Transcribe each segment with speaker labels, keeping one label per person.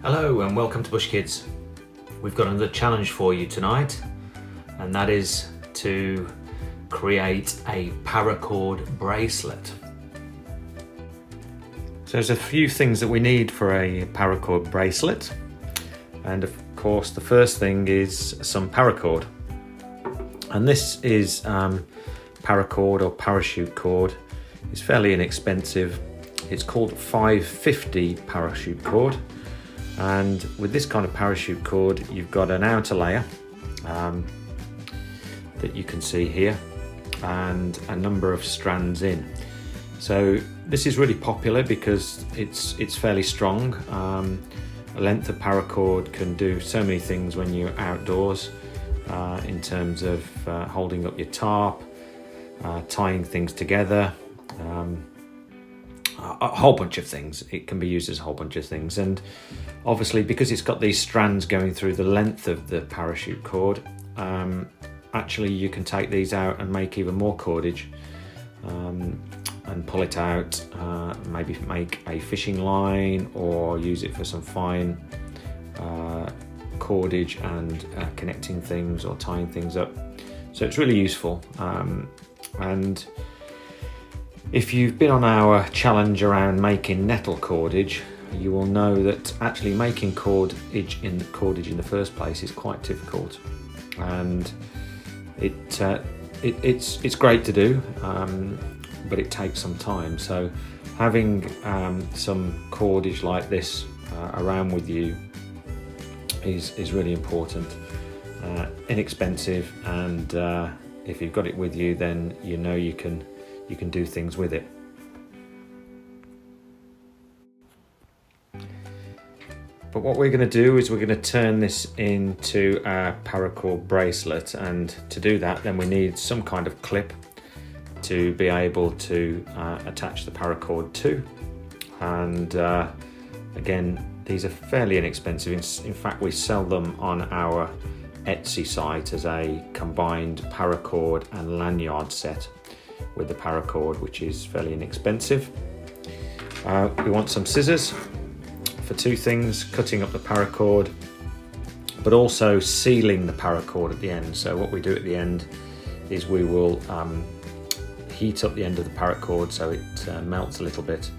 Speaker 1: Hello and welcome to Bush Kiddz. We've got another challenge for you tonight, and that is to create a paracord bracelet. So there's a few things that we need for a paracord bracelet, and of course the first thing is some paracord, and this is paracord or parachute cord. It's fairly inexpensive. It's called 550 parachute cord. And with this kind of parachute cord, you've got an outer layer that you can see here and a number of strands in. So this is really popular because it's fairly strong. A length of paracord can do so many things when you're outdoors in terms of holding up your tarp, tying things together, a whole bunch of things. It can be used as a whole bunch of things, and obviously because it's got these strands going through the length of the parachute cord, actually you can take these out and make even more cordage and pull it out, maybe make a fishing line or use it for some fine cordage and connecting things or tying things up. So it's really useful, and if you've been on our challenge around making nettle cordage, you will know that actually making cordage in the first place is quite difficult, and it's great to do, but it takes some time. So having some cordage like this around with you is really important. Inexpensive, and if you've got it with you, then you know you can do things with it. But what we're going to do is we're going to turn this into a paracord bracelet, and to do that then we need some kind of clip to be able to attach the paracord to, and again, these are fairly inexpensive. In fact, we sell them on our Etsy site as a combined paracord and lanyard set with the paracord, which is fairly inexpensive. We want some scissors for two things: cutting up the paracord, but also sealing the paracord at the end. So what we do at the end is we will heat up the end of the paracord so it melts a little bit,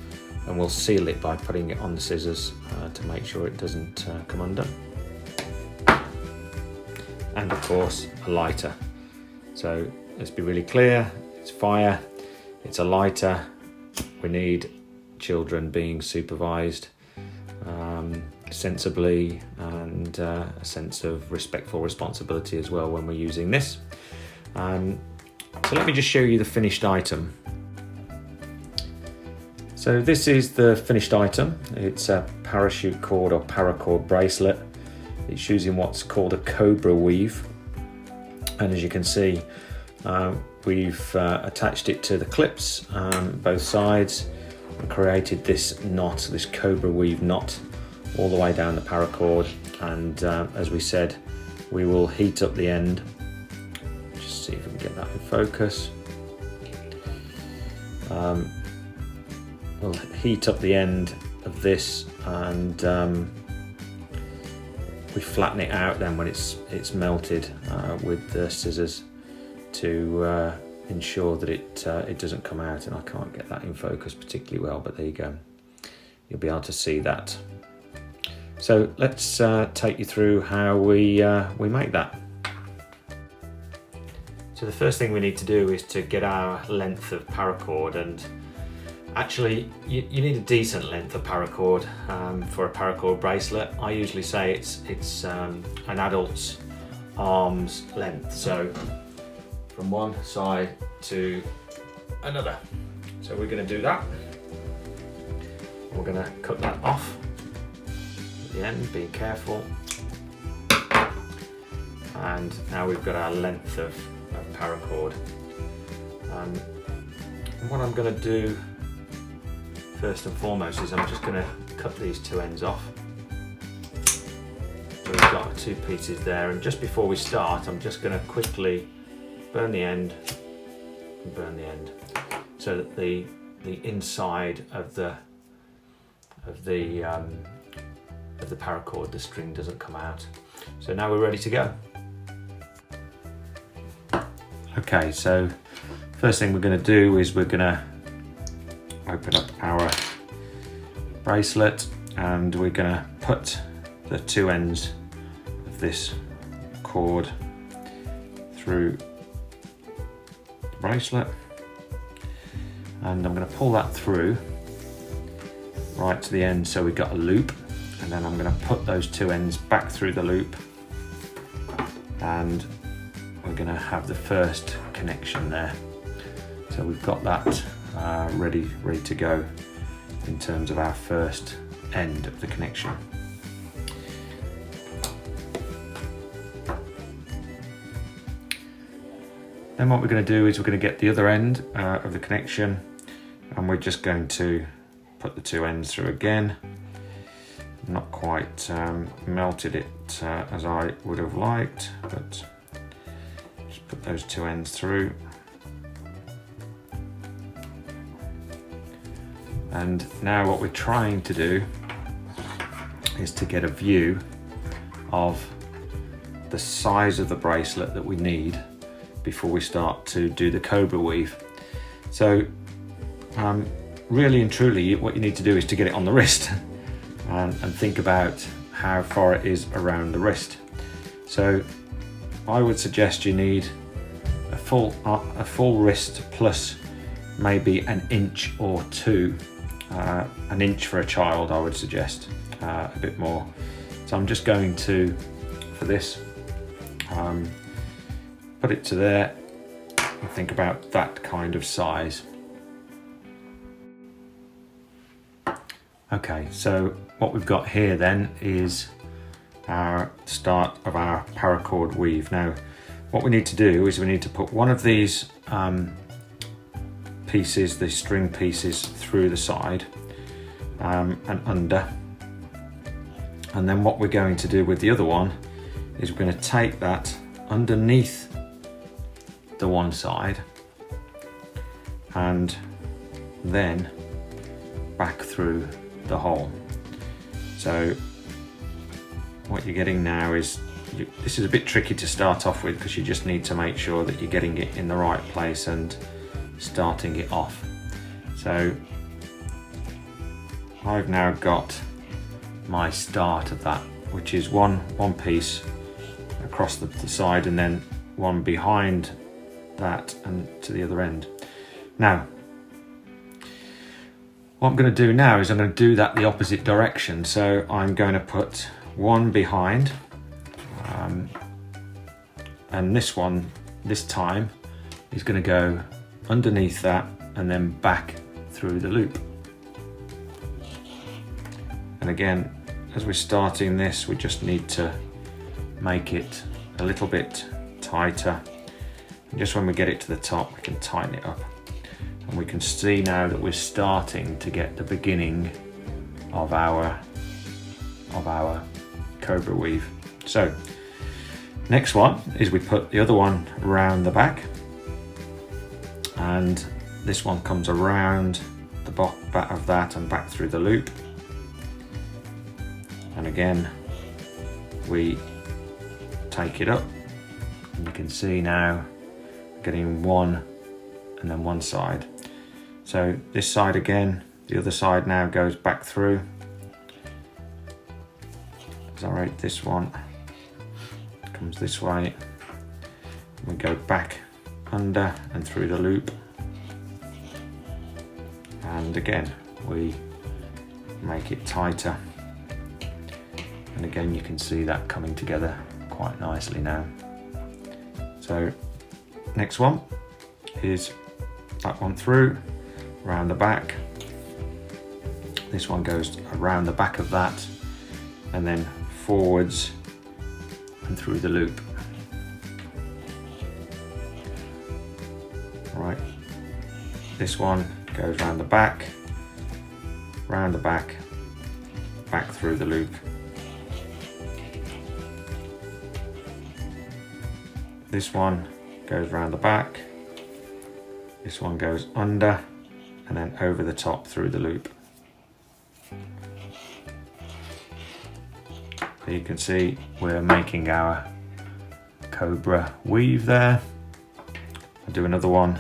Speaker 1: and we'll seal it by putting it on the scissors to make sure it doesn't come undone. And of course a lighter. So let's be really clear. It's fire, it's a lighter. We need children being supervised sensibly, and a sense of respectful responsibility as well when we're using this. So let me just show you the finished item. So this is the finished item. It's a parachute cord or paracord bracelet. It's using what's called a cobra weave, and as you can see, we've attached it to the clips both sides and created this knot, this cobra weave knot, all the way down the paracord. And as we said, we will heat up the end. Just see if we can get that in focus. We'll heat up the end of this, and we flatten it out then when it's melted with the scissors to ensure that it doesn't come out. And I can't get that in focus particularly well, but there you go. You'll be able to see that. So let's take you through how we make that. So the first thing we need to do is to get our length of paracord, and actually you need a decent length of paracord for a paracord bracelet. I usually say it's an adult's arm's length, so from one side to another. So we're going to do that. We're going to cut that off at the end, being careful. And now we've got our length of paracord. And what I'm going to do first and foremost is I'm just going to cut these two ends off. So we've got two pieces there, and just before we start, I'm just going to quickly burn the end and burn the end, so that the inside of the of the paracord, the string doesn't come out. So now we're ready to go. Okay, so first thing we're going to do is we're going to open up our bracelet and we're going to put the two ends of this cord through the bracelet, and I'm going to pull that through right to the end so we've got a loop, and then I'm going to put those two ends back through the loop, and we're going to have the first connection there. So we've got that ready to go in terms of our first end of the connection. Then what we're going to do is we're going to get the other end of the connection, and we're just going to put the two ends through again. Not quite melted it as I would have liked, but just put those two ends through. And now what we're trying to do is to get a view of the size of the bracelet that we need before we start to do the cobra weave. So really and truly what you need to do is to get it on the wrist and think about how far it is around the wrist. So I would suggest you need a full wrist plus maybe an inch or two. An inch for a child, I would suggest, a bit more. So I'm just going to, for this, put it to there and think about that kind of size. Okay, so what we've got here then is our start of our paracord weave. Now, what we need to do is we need to put one of these pieces, the string pieces, through the side and under. And then what we're going to do with the other one is we're going to take that underneath the one side and then back through the hole. So what you're getting now is, this is a bit tricky to start off with because you just need to make sure that you're getting it in the right place and starting it off. So I've now got my start of that, which is one piece across the side and then one behind that and to the other end. Now what I'm going to do now is I'm going to do that the opposite direction. So I'm going to put one behind and this one this time is going to go underneath that and then back through the loop. And again, as we're starting this, we just need to make it a little bit tighter. And just when we get it to the top, we can tighten it up. And we can see now that we're starting to get the beginning of our cobra weave. So next one is we put the other one around the back, and this one comes around the back of that and back through the loop. And again, we take it up, and you can see now getting one and then one side. So this side again, the other side now goes back through. As I write this one, comes this way. We go back under and through the loop. And again, we make it tighter. And again, you can see that coming together quite nicely now. So next one is that one through, around the back. This one goes around the back of that and then forwards and through the loop. Right, this one goes around the back, back through the loop. This one goes around the back, this one goes under and then over the top through the loop. So you can see we're making our cobra weave there. I'll do another one.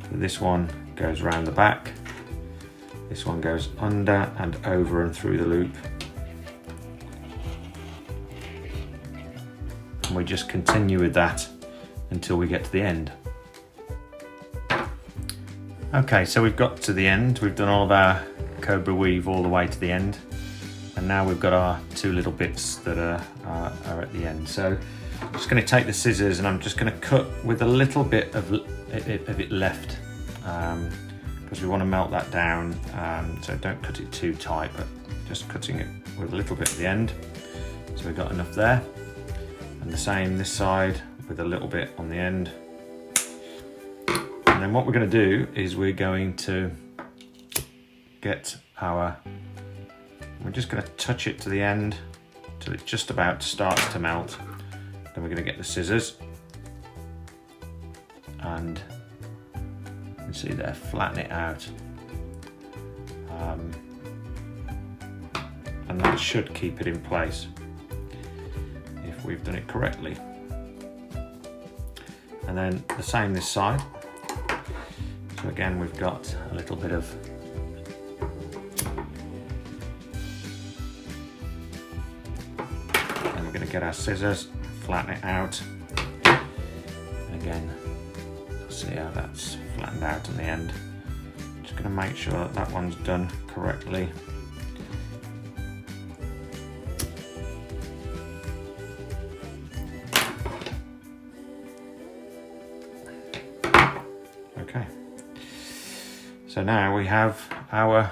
Speaker 1: So this one goes around the back. This one goes under and over and through the loop. And we just continue with that until we get to the end. Okay, so we've got to the end. We've done all of our cobra weave all the way to the end. And now we've got our two little bits that are at the end. So I'm just going to take the scissors and I'm just going to cut with a little bit of it left, because we want to melt that down. So don't cut it too tight, but just cutting it with a little bit at the end. So we've got enough there. And the same this side with a little bit on the end. And then what we're going to do is we're going to get our, we're just going to touch it to the end till it just about starts to melt. Then we're going to get the scissors and you can see there, flatten it out. And that should keep it in place if we've done it correctly. And then the same this side. So again, we've got a little bit of and we're going to get our scissors, flatten it out. And again, you'll see how that's flattened out in the end. Just going to make sure that that one's done correctly. Okay, so now we have our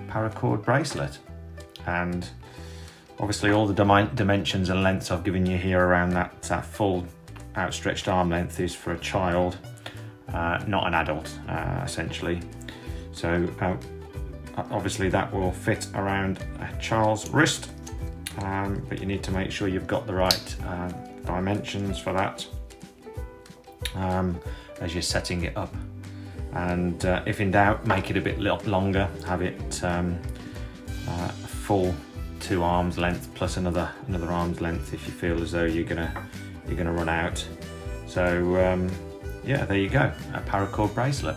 Speaker 1: paracord bracelet, and obviously all the dimensions and lengths I've given you here around that full outstretched arm length is for a child, not an adult, essentially. So obviously that will fit around a child's wrist, but you need to make sure you've got the right dimensions for that as you're setting it up. And if in doubt, make it a bit longer, have it full 2 arms length plus another arm's length if you feel as though you're gonna run out. So yeah, there you go, a paracord bracelet.